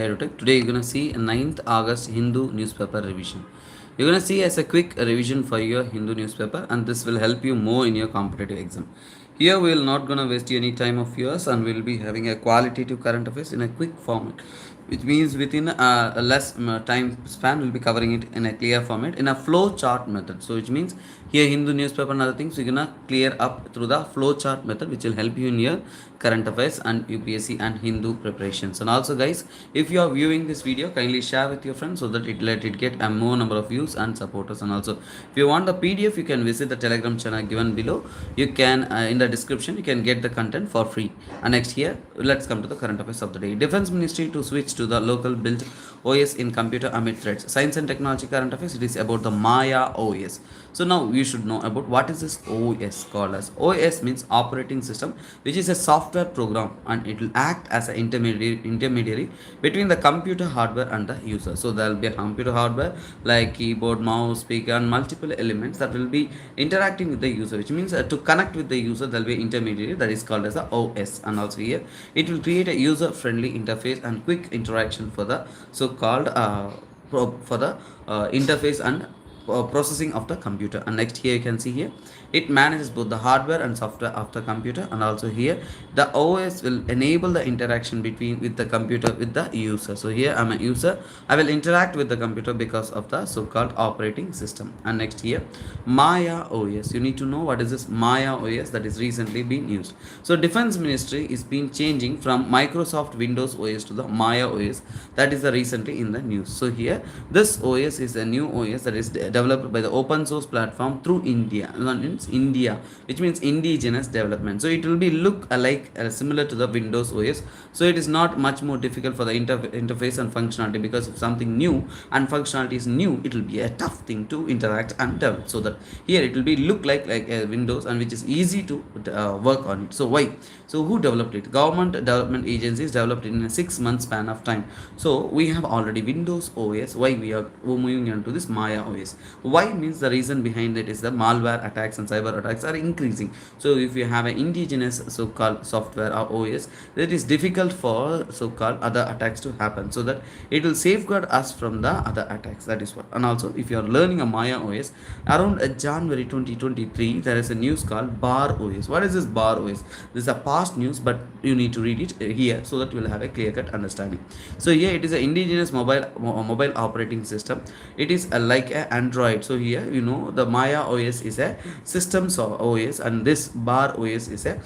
Today you're gonna see 9th August Hindu newspaper revision. You're gonna see as a quick revision for your Hindu newspaper, and this will help you more in your competitive exam. Here we will not gonna waste any time of yours, and we'll be having a qualitative current affairs in a quick format, which means within a less time span we'll be covering it in a clear format in a flow chart method. So which means here Hindu newspaper and other things we're gonna clear up through the flow chart method, which will help you in your current affairs and UPSC and Hindu preparations. And also guys, if you are viewing this video, kindly share with your friends so that it get a more number of views and supporters. And also if you want the PDF, you can visit the Telegram channel given below. You can in the description you can get the content for free. And next here, let's come to the current affairs of the day. Defense Ministry to switch to the local built OS in computer amid threats. Science and technology current affairs, it is about the Maya OS. So now you should know about what is this OS called as. OS means operating system, which is a software program, and it will act as an intermediary between the computer hardware and the user. So there will be a computer hardware like keyboard, mouse, speaker, and multiple elements that will be interacting with the user, which means to connect with the user there will be intermediary that is called as the OS. And also here it will create a user friendly interface and quick interaction for the so called for the interface and processing of the computer. And next here you can see here it manages both the hardware and software of the computer. And also here the OS will enable the interaction between with the computer with the user. So here I'm a user, I will interact with the computer because of the so-called operating system. And next here Maya OS, you need to know what is this Maya OS that is recently being used. So defense ministry is been changing from Microsoft Windows OS to the Maya OS, that is the recently in the news. So here this OS is a new OS that is developed by the open source platform through India, which means indigenous development. So it will be look alike similar to the Windows OS. So it is not much more difficult for the interface and functionality, because if something new and functionality is new, it will be a tough thing to interact and develop. So that here it will be look like a Windows, and which is easy to work on it. So why? So who developed it? Government development agencies developed it in a 6-month span of time. So we have already Windows OS. Why we are moving on to this Maya OS? Why means the reason behind it is the malware attacks and cyber attacks are increasing. So if you have an indigenous so-called software or OS, it is difficult for so-called other attacks to happen, so that it will safeguard us from the other attacks. That is what. And also if you are learning a Maya OS around January 2023, there is a news called Bar OS. What is this Bar OS? This is a past news, but you need to read it here so that you will have a clear-cut understanding. So here it is an indigenous mobile operating system. It is like a Android. So here you know the Maya OS is a systems OS, and this Bar OS is a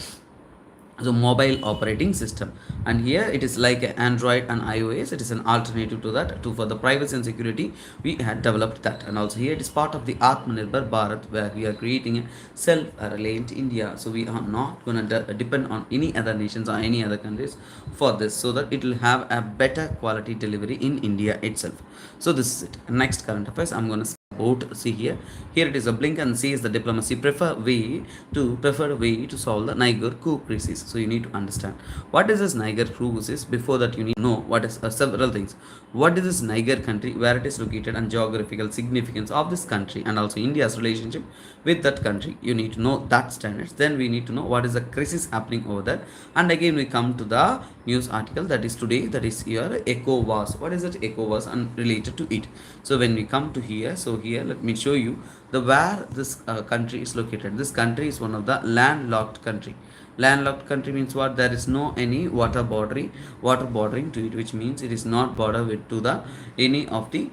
mobile operating system. And here it is like Android and iOS. It is an alternative to that, to for the privacy and security we had developed that. And also here it is part of the Atmanirbhar Bharat, where we are creating a self-reliant India. So we are not going to depend on any other nations or any other countries for this, so that it will have a better quality delivery in India itself. So this is it. Next current affairs I'm going to see here it is a blink and says the diplomacy preferred way to solve the Niger coup crisis. So you need to understand what is this Niger coup crisis. Before that you need to know what is several things. What is this Niger country, where it is located, and geographical significance of this country, and also India's relationship with that country. You need to know that standards. Then we need to know what is the crisis happening over there. And again we come to the news article that is today, that is here ECOWAS. What is it ECOWAS and related to it? So when we come to here, so here let me show you the where this country is located. This country is one of the landlocked country. Landlocked country means what? There is no any water bordering to it, which means it is not border with to the any of the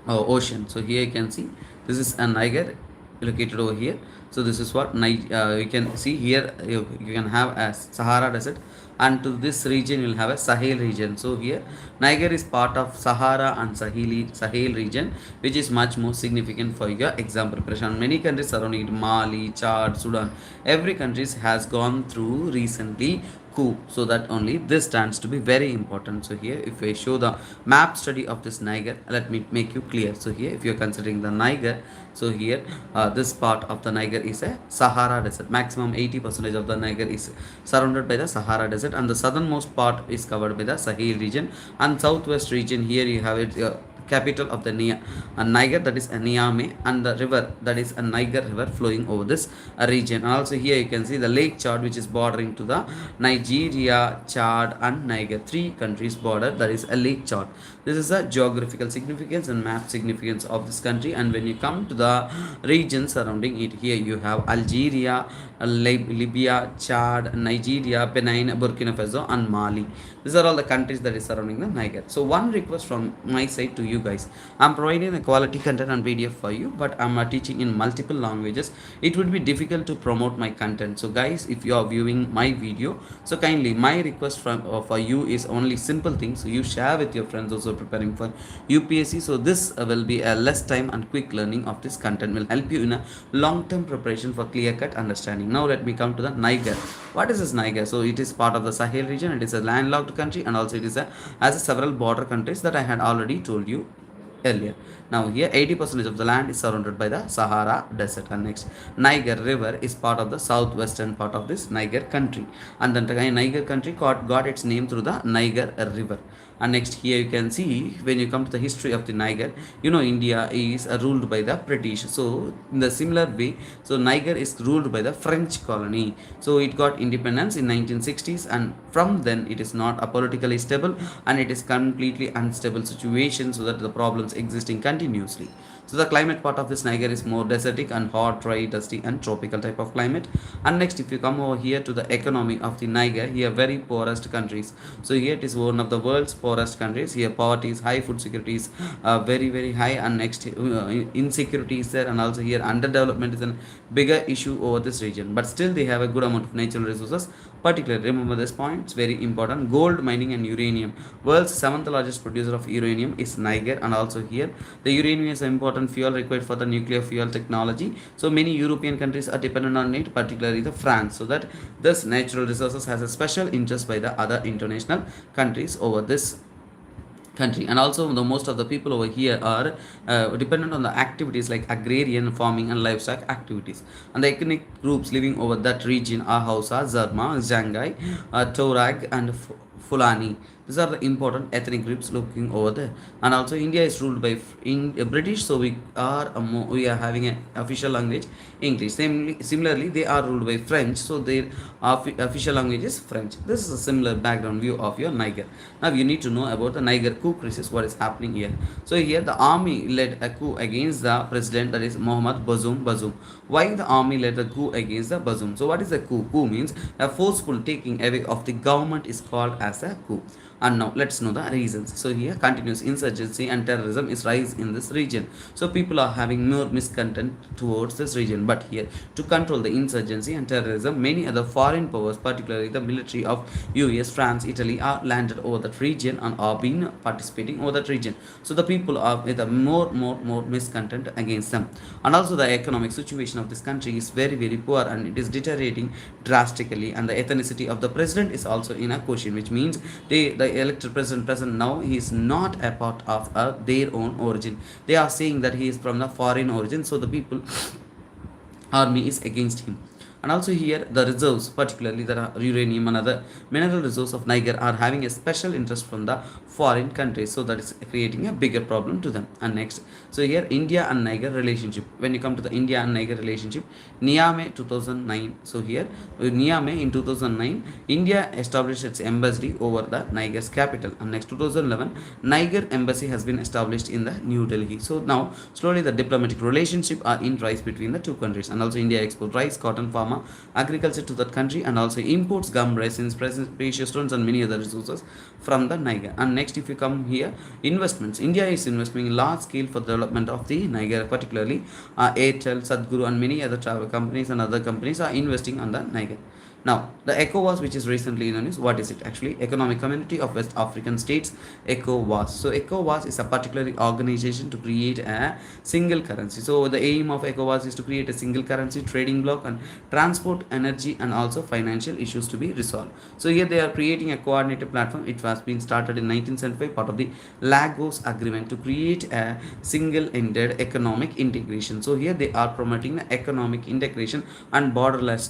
ocean. So here you can see this is a Niger located over here. So this is what you can see here. You can have a Sahara desert, and to this region you will have a Sahel region. So here Niger is part of Sahara and Sahel region, which is much more significant for your exam preparation. Many countries surrounding it, Mali, Chad, Sudan, every country has gone through recently coup. So that only this stands to be very important. So here if I show the map study of this Niger, let me make you clear. So here if you are considering the Niger, so here this part of the Niger is a Sahara desert. Maximum 80% of the Niger is surrounded by the Sahara desert, and the southernmost part is covered by the Sahel region, and southwest region here you have it capital of the Niger, that is a Niamey, and the river, that is a Niger river, flowing over this region. And also here you can see the Lake Chad, which is bordering to the Nigeria, Chad, and Niger, three countries border, that is a Lake Chad. This is the geographical significance and map significance of this country. And when you come to the region surrounding it, here you have Algeria, Libya, Chad, Nigeria, Benin, Burkina Faso, and Mali. These are all the countries that is surrounding the Niger. So one request from my side to you guys, I'm providing a quality content and PDF for you, but I'm teaching in multiple languages. It would be difficult to promote my content. So guys, if you are viewing my video, so kindly my request for you is only simple things. So you share with your friends also preparing for UPSC. So this will be a less time and quick learning of this content will help you in a long-term preparation for clear-cut understanding. Now let me come to the Niger. What is this Niger? So it is part of the Sahel region. It is a landlocked country, and also it is has several border countries that I had already told you earlier. Now here 80% of the land is surrounded by the Sahara Desert. And next, Niger River is part of the southwestern part of this Niger country, and then the Niger country got its name through the Niger River. And next, here you can see, when you come to the history of the Niger, India is ruled by the British. So in the similar way, so Niger is ruled by the French colony. So it got independence in 1960s, and from then it is not a politically stable, and it is completely unstable situation, so that the problems existing continuously. So the climate part of this Niger is more desertic and hot, dry, dusty, and tropical type of climate. And next, if you come over here to the economy of the Niger, here very poorest countries. So here it is one of the world's poorest countries. Here poverty is high, food security is very high, and next insecurity is there, and also here underdevelopment is a bigger issue over this region. But still they have a good amount of natural resources. Particularly remember this point, it's very important. Gold mining and uranium. World's seventh largest producer of uranium is Niger, and also here the uranium is an important fuel required for the nuclear fuel technology. So many European countries are dependent on it, particularly the France. So that this natural resources has a special interest by the other international countries over this country. And also the most of the people over here are dependent on the activities like agrarian, farming, and livestock activities. And the ethnic groups living over that region are Hausa, Zarma, Zangai, Torag, and Fulani. These are the important ethnic groups looking over there. And also India is ruled by British, so we are having an official language English. Similarly, they are ruled by French, so their official language is French. This is a similar background view of your Niger. Now you need to know about the Niger coup crisis, what is happening here. So here the army led a coup against the president, that is Mohamed Bazoum. Why the army led a coup against the Bazoum? So what is a coup? Coup means a forceful taking away of the government is called as a coup. And now let's know the reasons. So here continuous insurgency and terrorism is rise in this region. So people are having more miscontent towards this region. But here to control the insurgency and terrorism, many other foreign powers, particularly the military of US, France, Italy, are landed over that region and are been participating over that region. So the people are with a more miscontent against them. And also the economic situation of this country is very poor, and it is deteriorating drastically. And the ethnicity of the president is also in a question, which means the elected president present now, he is not a part of their own origin. They are saying that he is from the foreign origin, so the people army is against him. And also here the reserves, particularly the uranium and other mineral resources of Niger, are having a special interest from the foreign countries, so that is creating a bigger problem to them. And next, so here India and Niger relationship. When you come to the India and Niger relationship, Niamey 2009. So here Niamey in 2009, India established its embassy over the Niger's capital. And next 2011, Niger embassy has been established in the New Delhi. So now slowly the diplomatic relationship are in rise between the two countries. And also India exports rice, cotton, farm, agriculture to that country, and also imports gum, resins, precious stones, and many other resources from the Niger. And next, if you come here, investments. India is investing in large scale for the development of the Niger, particularly Airtel, Sadhguru, and many other travel companies and other companies are investing on the Niger. Now, the ECOWAS, which is recently known as, what is it actually? Economic Community of West African States, ECOWAS. So, ECOWAS is a particular organization to create a single currency. So, the aim of ECOWAS is to create a single currency, trading bloc, and transport, energy, and also financial issues to be resolved. So, here they are creating a coordinated platform. It was being started in 1975, part of the Lagos Agreement, to create a single-ended economic integration. So, here they are promoting the economic integration and borderless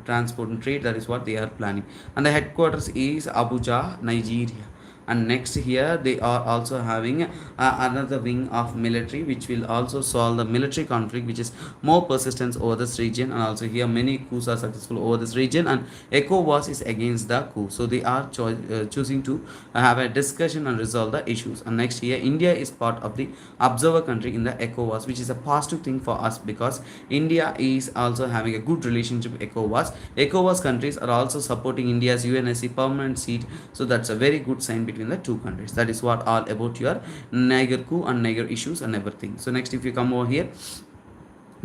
transport and trade. That is what they are planning. And the headquarters is Abuja, Nigeria. And next here they are also having another wing of military, which will also solve the military conflict which is more persistence over this region. And also here many coups are successful over this region, and ECOWAS is against the coup, so they are choosing to have a discussion and resolve the issues. And next here India is part of the observer country in the ECOWAS, which is a positive thing for us because India is also having a good relationship with ECOWAS. ECOWAS countries are also supporting India's UNSC permanent seat, so that's a very good sign between the two countries. That is what all about your Niger coup and Niger issues and everything. So next, if you come over here,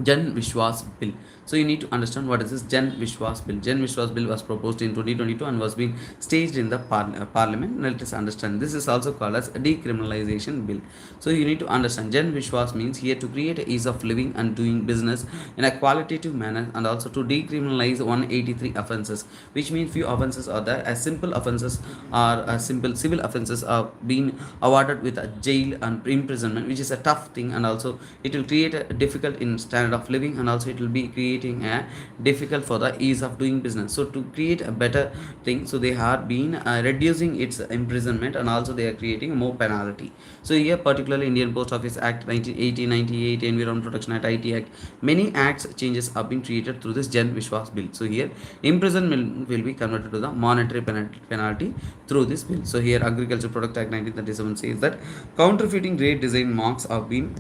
Jan Vishwas Bill. So you need to understand what is this Jan Vishwas Bill. Jan Vishwas Bill was proposed in 2022 and was being staged in the parliament. Let us understand. This is also called as a Decriminalization Bill. So you need to understand Jan Vishwas means here to create a ease of living and doing business in a qualitative manner, and also to decriminalize 183 offences, which means few offences are there as simple offences or simple civil offences are being awarded with a jail and imprisonment, which is a tough thing, and also it will create a difficult in standard of living, and also it will be creating a difficult for the ease of doing business. So to create a better thing, so they have been reducing its imprisonment, and also they are creating more penalty. So here particularly Indian Post Office Act 1980, 98, Environment Protection Act, IT Act, many acts changes have been created through this Jan Vishwas Bill. So here imprisonment will be converted to the monetary penalty through this bill. So here Agriculture Product Act 1937 says that counterfeiting grade design marks have been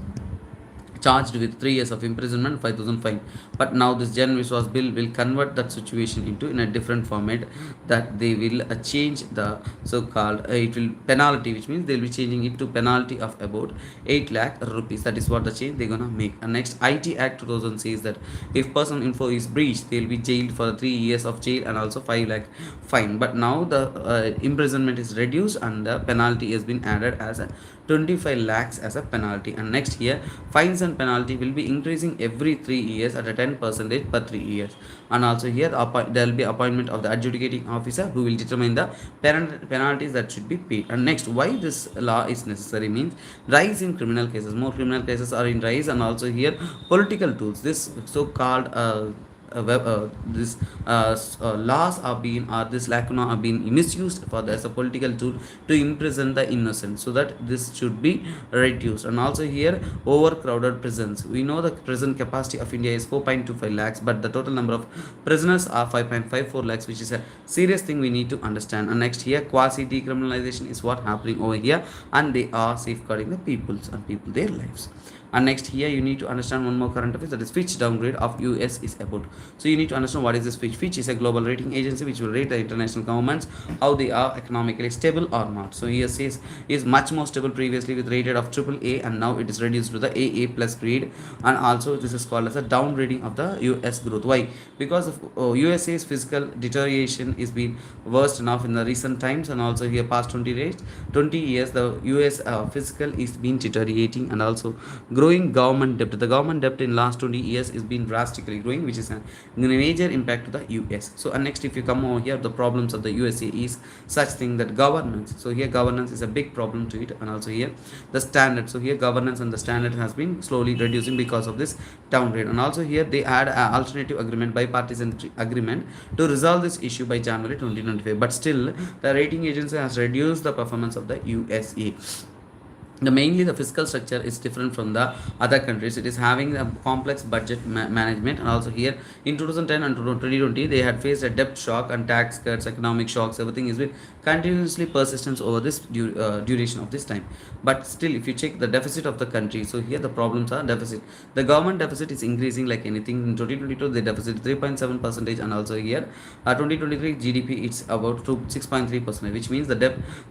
charged with 3 years of imprisonment, 5,000 fine. But now this Jan Vishwas Bill will convert that situation into in a different format, that they will change the so-called it will penalty, which means they will be changing it to penalty of about 8 lakh rupees. That is what the change they're gonna make. And next, IT Act 2000 says that if personal info is breached, they will be jailed for 3 years of jail and also 5 lakh fine. But now the imprisonment is reduced and the penalty has been added as a 25 lakhs as a penalty. And next here, fines and penalty will be increasing every 3 years at a 10% per 3 years. And also here there will be appointment of the adjudicating officer who will determine the penalties that should be paid. And next, why this law is necessary means rise in criminal cases, more criminal cases are in rise, and also here political tools, this so called this laws are being, or this lacuna are being misused for as a political tool to imprison the innocent, so that this should be reduced. And also here overcrowded prisons, we know the prison capacity of India is 4.25 lakhs, but the total number of prisoners are 5.54 lakhs, which is a serious thing we need to understand. And next here, quasi decriminalization is what happening over here, and they are safeguarding the peoples and people their lives. And next here you need to understand one more current affairs, that is Fitch downgrade of US is about. So you need to understand what is this Fitch. Fitch is a global rating agency which will rate the international governments how they are economically stable or not. So here says is much more stable, previously with rated of AAA, and now it is reduced to the AA plus grade. And also this is called as a downgrading of the US growth. Why? Because of USA's fiscal deterioration is being worst enough in the recent times, and also here past 20 years the US fiscal is being deteriorating, and also growing government debt. The government debt in last 20 years is been drastically growing, which is a major impact to the US. So and next, if you come over here, the problems of the USA is such thing that governance. So here governance is a big problem to it, and also here the standard. So here governance and the standard has been slowly reducing because of this downgrade. And also here they add an alternative agreement, bipartisan agreement, to resolve this issue by January 2025. But still the rating agency has reduced the performance of the USA. Mainly the fiscal structure is different from the other countries. It is having a complex budget management, and also here in 2010 and 2020 they had faced a debt shock and tax cuts, economic shocks, everything is been continuously persistent over this duration of this time. But still if you check the deficit of the country, so here the problems are deficit. The government deficit is increasing like anything. In 2022 the deficit 3.7%, and also here 2023 GDP it's about 6.3%, which means the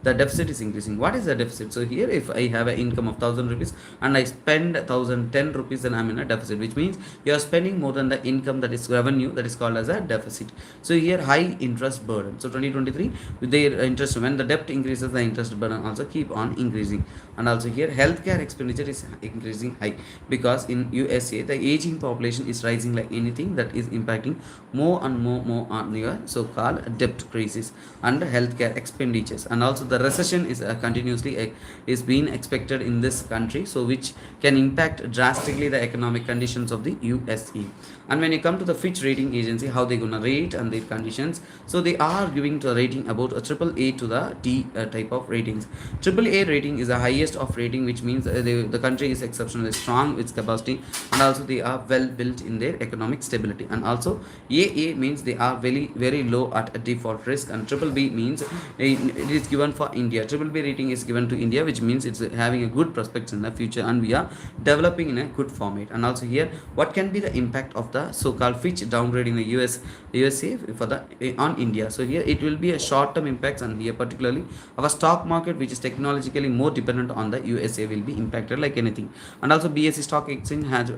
deficit is increasing. What is the deficit? So here if I have an income of 1000 rupees and I spend 1010 rupees, then I'm in a deficit, which means you are spending more than the income, that is revenue, that is called as a deficit. So here high interest burden. So 2023 with their interest, when the debt increases, the interest burden also keep on increasing. And also here healthcare expenditure is increasing high, because in USA the aging population is rising like anything, that is impacting more and more on your so-called debt crisis and healthcare expenditures. And also the recession is continuously is being expected in this country, so which can impact drastically the economic conditions of the USA. And when you come to the Fitch rating agency, how they gonna rate and their conditions, so they are giving to a rating about a triple A to the D type of ratings. Triple A rating is the highest of rating, which means the country is exceptionally strong with capacity, and also they are well built in their economic stability. And also AA means they are very low at a default risk, and triple B means it is given for India. Triple B rating is given to India, which means it's having a good prospects in the future, and we are developing in a good format. And also here, what can be the impact of the so-called Fitch downgrade in the USA for the on India? So here it will be a short-term impacts, and here particularly our stock market, which is technologically more dependent on the USA, will be impacted like anything. And also BSE stock exchange has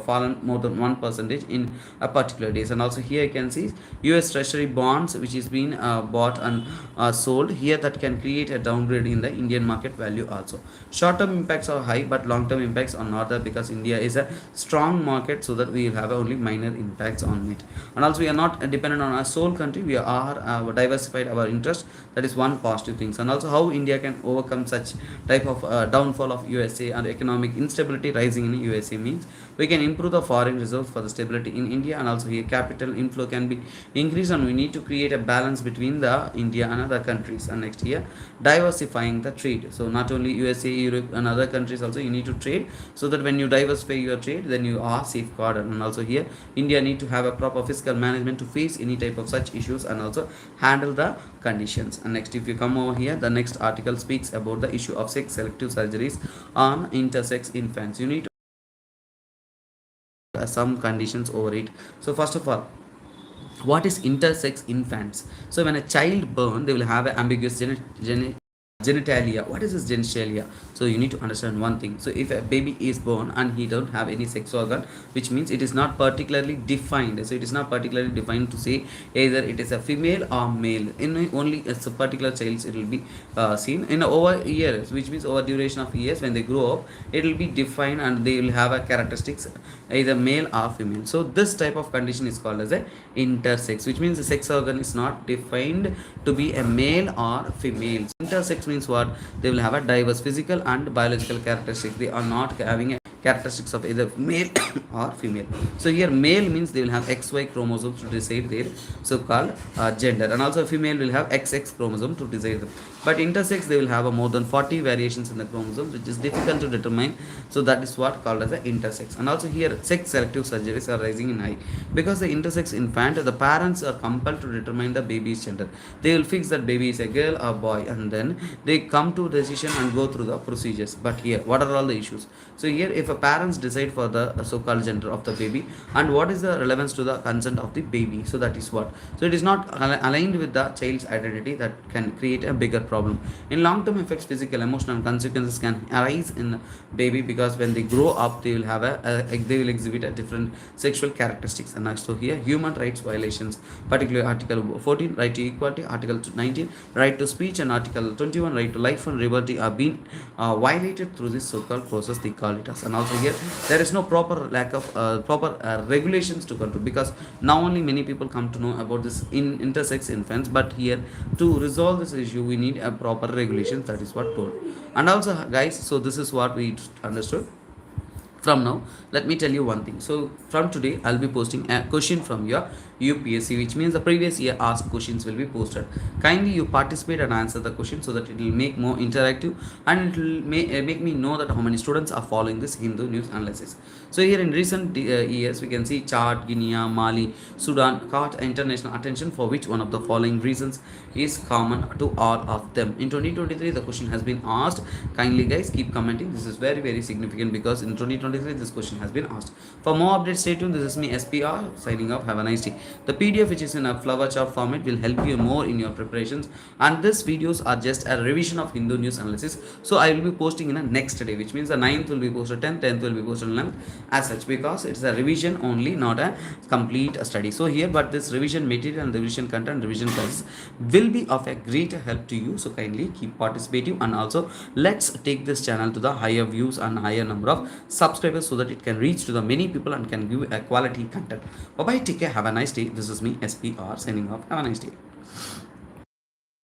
fallen more than 1% in a particular days. And also here you can see US Treasury bonds, which is being bought and sold here, that can create a downgrade in the Indian market value also. Short-term impacts are high, but long-term impacts are not there, because India is a strong market, so that we will have only minor impacts on it. And also we are not dependent on our sole country, we are diversified our interest. That is one positive things. And also how India can overcome such type of downfall of USA and economic instability rising in USA means we can improve the foreign reserves for the stability in India. And also here capital inflow can be increased, and we need to create a balance between the India and other countries. And next here, diversifying the trade. So not only USA, Europe and other countries, also you need to trade, so that when you diversify your trade, then you are safeguarded. And also here India need to have a proper fiscal management to face any type of such issues, and also handle the conditions. And next, if you come over here, the next article speaks about the issue of sex selective surgeries on intersex infants. You need to some conditions over it. So first of all, what is intersex infants? So when a child born, they will have an ambiguous genitalia. What is this genitalia? So you need to understand one thing. So if a baby is born and he don't have any sex organ, which means it is not particularly defined. So it is not particularly defined to say either it is a female or male. In only a particular child it will be seen in over years, which means over duration of years, when they grow up, it will be defined, and they will have a characteristics either male or female. So this type of condition is called as a intersex, which means the sex organ is not defined to be a male or female. Intersex means what? They will have a diverse physical and biological characteristics. They are not having a characteristics of either male or female. So here male means they will have XY chromosomes to decide their so-called gender, and also female will have XX chromosome to decide them. But intersex, they will have a more than 40 variations in the chromosomes, which is difficult to determine. So that is what called as the intersex. And also here sex selective surgeries are rising in high, because the intersex infant, the parents are compelled to determine the baby's gender. They will fix that baby is a girl or boy, and then they come to decision and go through the procedures. But here, what are all the issues? So here, if a parents decide for the so-called gender of the baby, and what is the relevance to the consent of the baby? So that is what. So it is not aligned with the child's identity, that can create a bigger problem. In long-term effects, physical, emotional consequences can arise in baby, because when they grow up, they will have they will exhibit a different sexual characteristics. And next, so here human rights violations, particularly Article 14, right to equality, Article 19, right to speech, and Article 21, right to life and liberty, are being violated through this so-called process they call it as. And also here there is no proper lack of proper regulations to control, because now only many people come to know about this in intersex infants. But here, to resolve this issue, we need a proper regulation. That is what told. And also guys, so this is what we understood. From now, let me tell you one thing. So from today, I'll be posting a question from your UPSC, which means the previous year asked questions will be posted. Kindly you participate and answer the question, so that it will make more interactive, and it will make me know that how many students are following this Hindu news analysis. So here in recent years, we can see Chad, Guinea, Mali, Sudan caught international attention, for which one of the following reasons is common to all of them. In 2023, the question has been asked. Kindly guys keep commenting. This is very significant, because in 2023 this question has been asked. For more updates, stay tuned. This is me, SPR, signing off. Have a nice day. The PDF, which is in a flower chart format, will help you more in your preparations, and these videos are just a revision of Hindu news analysis. So I will be posting in a next day, which means the 9th will be posted 10th, 10th will be posted 11th, as such, because it's a revision only, not a complete study. So here, but this revision material and revision content, revision classes will be of a greater help to you. So kindly keep participating, and also let's take this channel to the higher views and higher number of subscribers, so that it can reach to the many people and can give a quality content. Bye bye, take care, have a nice day. This is me, SPR, signing off. Have a nice day.